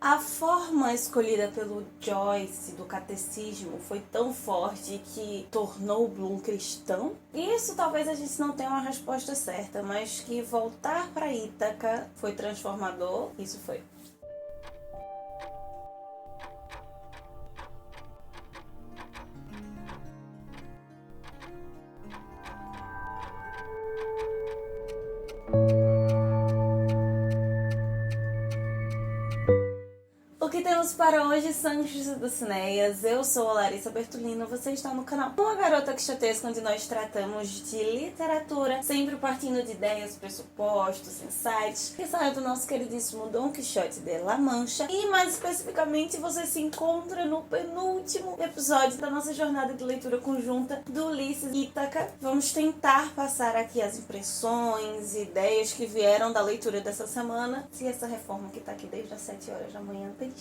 A forma escolhida pelo Joyce do catecismo foi tão forte que tornou o Bloom cristão? Isso talvez a gente não tenha uma resposta certa, mas que voltar para Ítaca foi transformador, isso foi. O que temos para hoje, Sanches e Dulcineias? Eu sou a Larissa Bertolino, você está no canal Uma Garota Quixotesca, onde nós tratamos de literatura, sempre partindo de ideias, pressupostos, insights, que saem do nosso queridíssimo Dom Quixote de La Mancha. E mais especificamente, você se encontra no penúltimo episódio da nossa jornada de leitura conjunta do Ulisses e Ítaca. Vamos tentar passar aqui as impressões e ideias que vieram da leitura dessa semana, se essa reforma que está aqui desde as 7 horas da manhã deixar.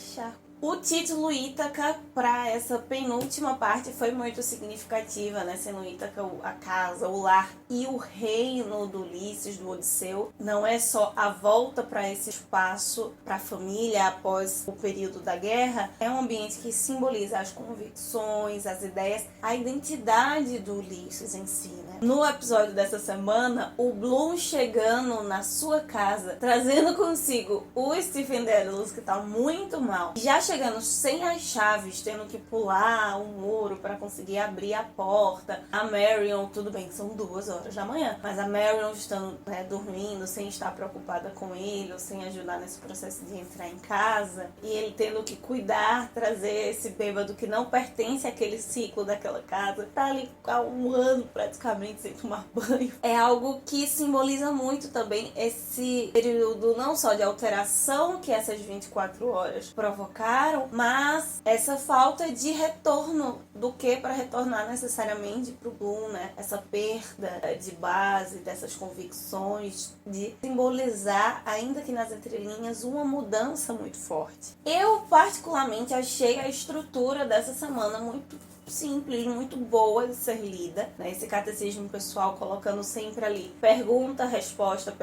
O título Ítaca para essa penúltima parte foi muito significativa, né? Sendo Ítaca a casa, o lar e o reino do Ulisses, do Odisseu. Não é só a volta para esse espaço, para a família após o período da guerra. É um ambiente que simboliza as convicções, as ideias, a identidade do Ulisses em si, né? No episódio dessa semana, o Bloom chegando na sua casa, trazendo consigo o Stephen Dedalus, que tá muito mal, já chegando sem as chaves, tendo que pular um muro para conseguir abrir a porta. A Marion, tudo bem, são 2 horas da manhã, mas a Marion estando dormindo, sem estar preocupada com ele, ou sem ajudar nesse processo de entrar em casa, e ele tendo que cuidar, trazer esse bêbado que não pertence àquele ciclo daquela casa, tá ali há 1 ano praticamente sem tomar banho. É algo que simboliza muito também esse período não só de alteração que essas 24 horas provocaram, mas essa falta de retorno do que para retornar necessariamente pro Bloom, né? Essa perda de base, dessas convicções, de simbolizar, ainda que nas entrelinhas, uma mudança muito forte. Eu particularmente achei a estrutura dessa semana muito simples, muito boa de ser lida, né? Esse catecismo pessoal colocando sempre ali pergunta, resposta,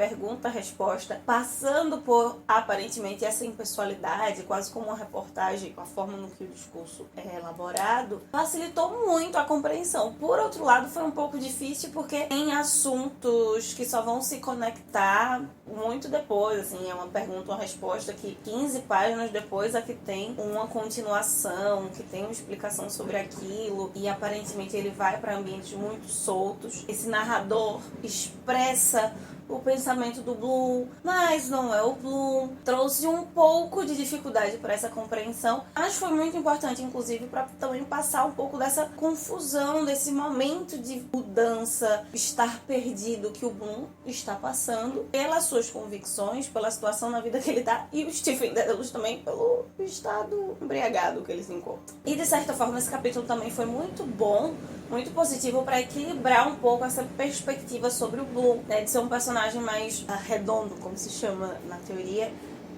passando por aparentemente essa impessoalidade, quase como uma reportagem, com a forma no que o discurso é elaborado, facilitou muito a compreensão. Por outro lado, foi um pouco difícil porque tem assuntos que só vão se conectar muito depois, assim, é uma pergunta, uma resposta que 15 páginas depois é que tem uma continuação, que tem uma explicação sobre aquilo, e aparentemente ele vai para ambientes muito soltos. Esse narrador expressa o pensamento do Bloom, mas não é o Bloom. Trouxe um pouco de dificuldade para essa compreensão, mas foi muito importante, inclusive, para também passar um pouco dessa confusão, desse momento de mudança, estar perdido que o Bloom está passando, pelas suas convicções, pela situação na vida que ele tá, e o Stephen Dedalus também pelo estado embriagado que ele se encontra. E de certa forma esse capítulo também foi muito bom, muito positivo para equilibrar um pouco essa perspectiva sobre o Bloom, né, de ser um personagem mais redondo, como se chama na teoria,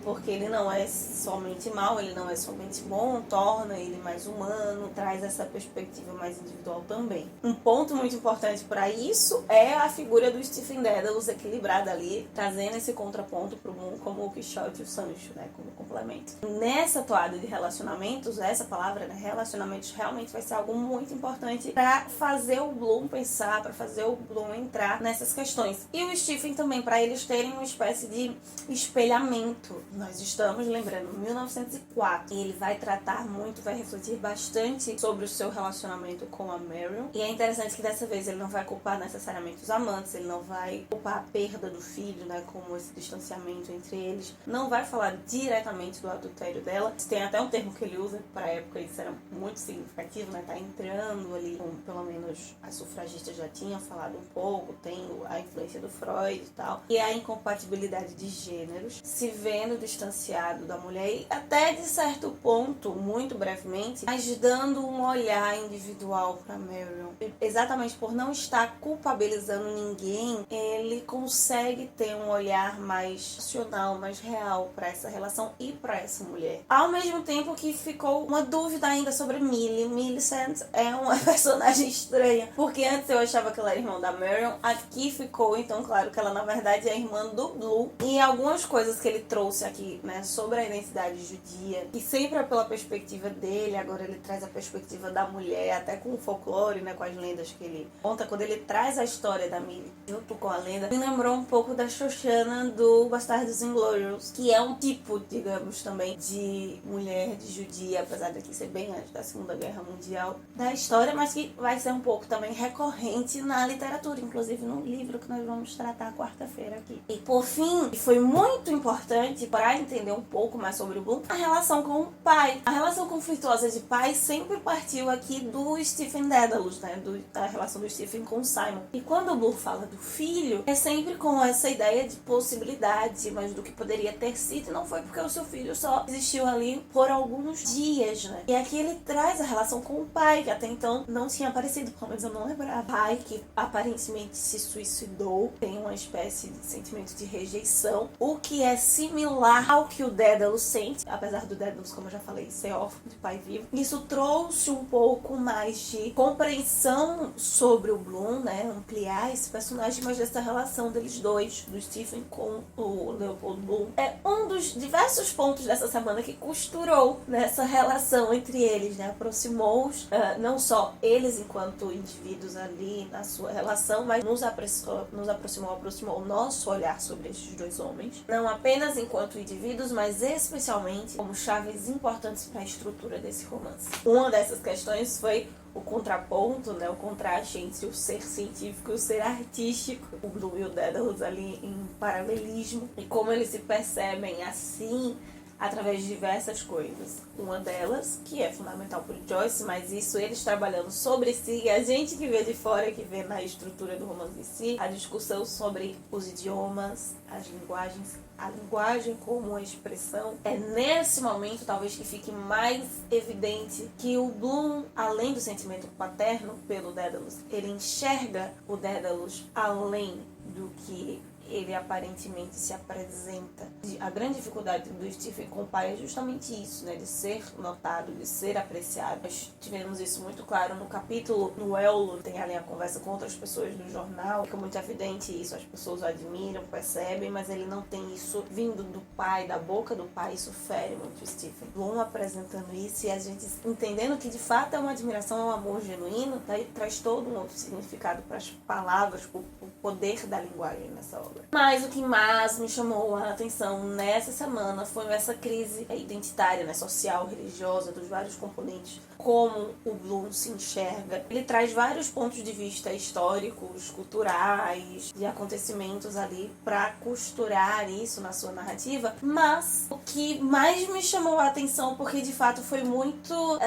porque ele não é somente mal, ele não é somente bom, torna ele mais humano, traz essa perspectiva mais individual também. Um ponto muito importante para isso é a figura do Stephen Dedalus equilibrada ali, trazendo esse contraponto pro Bloom como o Quixote e o Sancho, né, como complemento. Nessa toada de relacionamentos, essa palavra, né, relacionamentos, realmente vai ser algo muito importante para fazer o Bloom pensar, para fazer o Bloom entrar nessas questões. E o Stephen também, para eles terem uma espécie de espelhamento. Nós estamos lembrando 1904 e ele vai tratar muito, vai refletir bastante sobre o seu relacionamento com a Marion. E é interessante que dessa vez ele não vai culpar necessariamente os amantes, ele não vai culpar a perda do filho, né, como esse distanciamento entre eles. Não vai falar diretamente do adultério dela. Tem até um termo que ele usa, para a época isso era muito significativo, né, tá entrando ali, como pelo menos as sufragistas já tinham falado um pouco, tem a influência do Freud e tal. E a incompatibilidade de gêneros, se vendo distanciado da mulher e até de certo ponto, muito brevemente, mas dando um olhar individual para Marion. Exatamente por não estar culpabilizando ninguém, ele consegue ter um olhar mais racional, mais real para essa relação e para essa mulher. Ao mesmo tempo que ficou uma dúvida ainda sobre Millie. Millicent é uma personagem estranha, porque antes eu achava que ela era irmã da Marion, aqui ficou então claro que ela na verdade é irmã do Blue, e algumas coisas que ele trouxe aqui, né, sobre a identidade judia, que sempre é pela perspectiva dele. Agora ele traz a perspectiva da mulher, até com o folclore, né, com as lendas que ele conta. Quando ele traz a história da Miri junto com a lenda, me lembrou um pouco da Xoxana do Bastardos Inglórios, que é um tipo, digamos, também de mulher de judia, apesar de aqui ser bem antes da Segunda Guerra Mundial, da história, mas que vai ser um pouco também recorrente na literatura, inclusive no livro que nós vamos tratar quarta-feira aqui. E por fim, foi muito importante para entender um pouco mais sobre o Bloom, a relação com o pai. A relação conflituosa de pai sempre partiu aqui do Stephen Dedalus, né, da relação do Stephen com o Simon. E quando o Bloom fala do filho, é sempre com essa ideia de possibilidade, mas do que poderia ter sido, e não foi porque o seu filho só existiu ali por alguns dias, né? E aqui ele traz a relação com o pai, que até então não tinha aparecido, pelo menos eu não lembrava. Pai que aparentemente se suicidou, tem uma espécie de sentimento de rejeição, o que é similar ao que o Dédalus sente, apesar do Dédalus, como eu já falei, ser órfão de pai vivo. Isso trouxe um pouco mais de compreensão sobre o Bloom, né? Ampliar esse personagem, mas dessa relação deles dois, do Stephen com o Leopold Bloom. É um dos diversos pontos dessa semana que costurou nessa relação entre eles, né? Aproximou-os, não só eles enquanto indivíduos ali na sua relação, mas nos aproximou o nosso olhar sobre estes dois homens. Não apenas enquanto indivíduos, mas especialmente como chaves importantes para a estrutura desse romance. Uma dessas questões foi o contraponto, né, o contraste entre o ser científico e o ser artístico, o Bloom e o Dedalus ali em paralelismo, e como eles se percebem assim através de diversas coisas. Uma delas, que é fundamental para o Joyce, mas isso eles trabalhando sobre si, e a gente que vê de fora, que vê na estrutura do romance em si, a discussão sobre os idiomas, as linguagens, a linguagem como uma expressão. É nesse momento, talvez, que fique mais evidente que o Bloom, além do sentimento paterno pelo Dédalus, ele enxerga o Dédalus além do que ele aparentemente se apresenta. A grande dificuldade do Stephen com o pai é justamente isso, né? De ser notado, de ser apreciado. Nós tivemos isso muito claro no capítulo, no Eulo, tem ali a conversa com outras pessoas do jornal, fica muito evidente isso, as pessoas o admiram, percebem, mas ele não tem isso vindo do pai, da boca do pai, isso fere muito o Stephen. Bloom apresentando isso e a gente entendendo que de fato é uma admiração, é um amor genuíno, daí traz todo um outro significado para as palavras, para o poder da linguagem nessa obra. Mas o que mais me chamou a atenção nessa semana foi essa crise identitária, né, social, religiosa, dos vários componentes, como o Bloom se enxerga. Ele traz vários pontos de vista históricos, culturais, de acontecimentos ali para costurar isso na sua narrativa, mas o que mais me chamou a atenção, porque de fato foi muito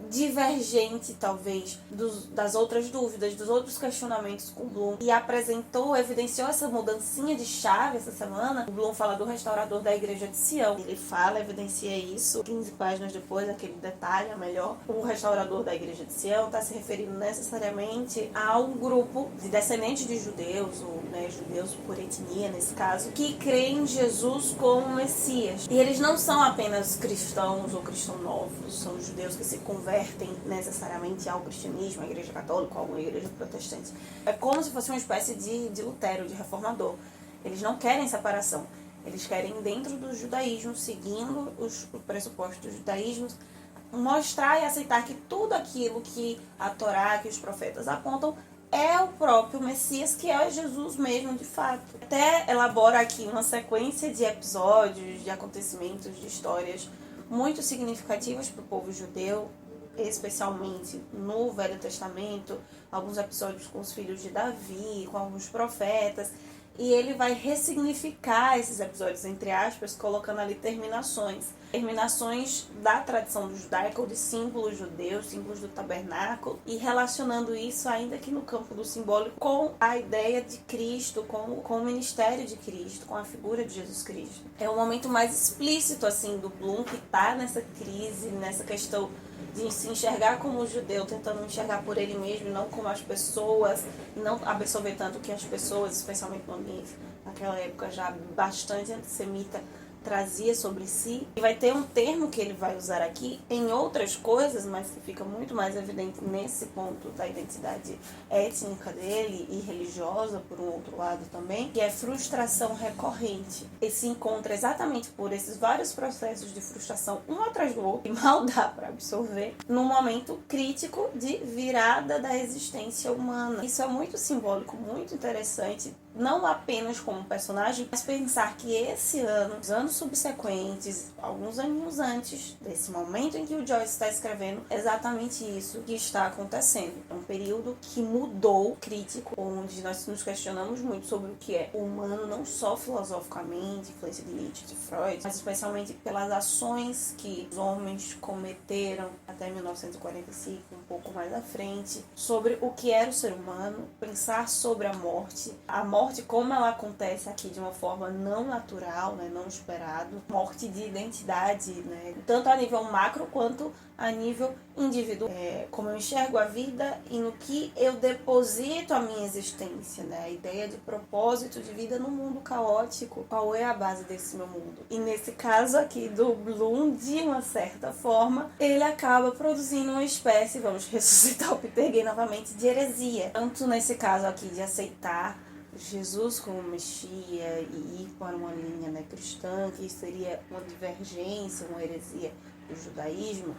divergente, talvez, das outras dúvidas, dos outros questionamentos com o Bloom, e evidenciou essa mudancinha de chave essa semana. O Bloom fala do restaurador da igreja de Sião. Ele evidencia isso 15 páginas depois, aquele detalhe melhor. O restaurador da igreja de Sião está se referindo necessariamente a um grupo de descendentes de judeus, ou judeus por etnia nesse caso, que creem em Jesus como Messias. E eles não são apenas cristãos ou cristãos novos, são judeus que se convertem necessariamente ao cristianismo, à igreja católica, a alguma igreja protestante. É como se fosse uma espécie de Lutero, de reformador. Eles não querem separação. Eles querem, dentro do judaísmo, seguindo os pressupostos do judaísmo, mostrar e aceitar que tudo aquilo que a Torá, que os profetas apontam, é o próprio Messias, que é Jesus mesmo, de fato. Até elabora aqui uma sequência de episódios, de acontecimentos, de histórias muito significativas para o povo judeu, especialmente no Velho Testamento, alguns episódios com os filhos de Davi, com alguns profetas, e ele vai ressignificar esses episódios, entre aspas, colocando ali terminações da tradição judaica ou de símbolos judeus, símbolos do tabernáculo, e relacionando isso, ainda que no campo do simbólico, com a ideia de Cristo, com o ministério de Cristo, com a figura de Jesus Cristo. É o momento mais explícito assim do Bloom, que está nessa crise, nessa questão de se enxergar como judeu, tentando enxergar por ele mesmo, não como as pessoas, não absorver tanto que as pessoas, especialmente no ambiente naquela época já bastante antissemita, trazia sobre si. E vai ter um termo que ele vai usar aqui em outras coisas, mas que fica muito mais evidente nesse ponto da identidade étnica dele e religiosa, por um outro lado também, que é frustração recorrente. E se encontra exatamente por esses vários processos de frustração, um atrás do outro, que mal dá para absorver, num momento crítico de virada da existência humana. Isso é muito simbólico, muito interessante, não apenas como personagem, mas pensar que esse ano, os anos subsequentes, alguns aninhos antes desse momento em que o Joyce está escrevendo, exatamente isso que está acontecendo. É um período que mudou, crítico, onde nós nos questionamos muito sobre o que é o humano, não só filosoficamente, influência de Nietzsche, de Freud, mas especialmente pelas ações que os homens cometeram até 1945, um pouco mais à frente, sobre o que era o ser humano, pensar sobre a morte como ela acontece aqui de uma forma não natural, né, não esperado, morte de identidade, né, tanto a nível macro quanto a nível individual, como eu enxergo a vida e no que eu deposito a minha existência, né, a ideia de propósito de vida no mundo caótico, qual é a base desse meu mundo. E nesse caso aqui do Bloom, de uma certa forma, ele acaba produzindo uma espécie, vamos ressuscitar o Peter Gay novamente, de heresia, tanto nesse caso aqui de aceitar Jesus como Messias e ir para uma linha, né, cristã, que seria uma divergência, uma heresia do judaísmo,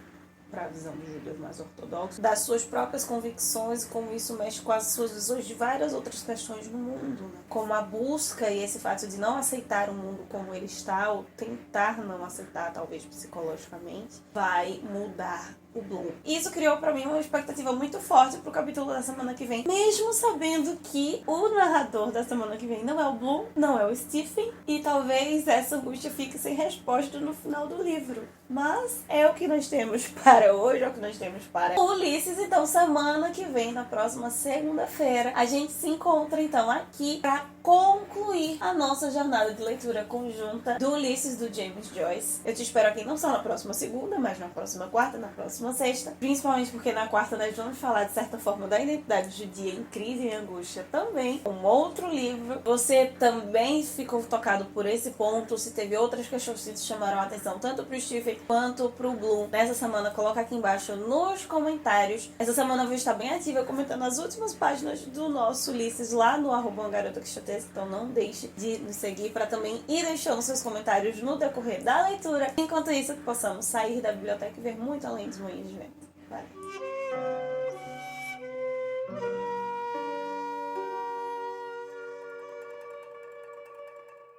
para a visão dos judeus mais ortodoxos, das suas próprias convicções e como isso mexe com as suas visões de várias outras questões no mundo, né? Como a busca e esse fato de não aceitar o mundo como ele está, ou tentar não aceitar, talvez psicologicamente, vai mudar o Bloom. Isso criou pra mim uma expectativa muito forte pro capítulo da semana que vem, mesmo sabendo que o narrador da semana que vem não é o Bloom, não é o Stephen, e talvez essa angústia fique sem resposta no final do livro. Mas é o que nós temos para hoje, é o que nós temos para Ulisses. Então, semana que vem, na próxima segunda-feira, a gente se encontra então aqui para concluir a nossa jornada de leitura conjunta do Ulisses do James Joyce. Eu te espero aqui não só na próxima segunda, mas na próxima quarta, na próxima sexta, principalmente porque na quarta nós vamos falar de certa forma da identidade judia em crise e angústia também, um outro livro. Você também ficou tocado por esse ponto, se teve outras questões que te chamaram a atenção, tanto pro Stephen quanto pro Bloom nessa semana, coloca aqui embaixo nos comentários. Essa semana eu vou estar bem ativa comentando as últimas páginas do nosso Ulisses lá no @garota_quixotesca, então não deixe de nos seguir para também ir deixando seus comentários no decorrer da leitura. Enquanto isso, que possamos sair da biblioteca e ver muito além dos moinhos de vento. Valeu!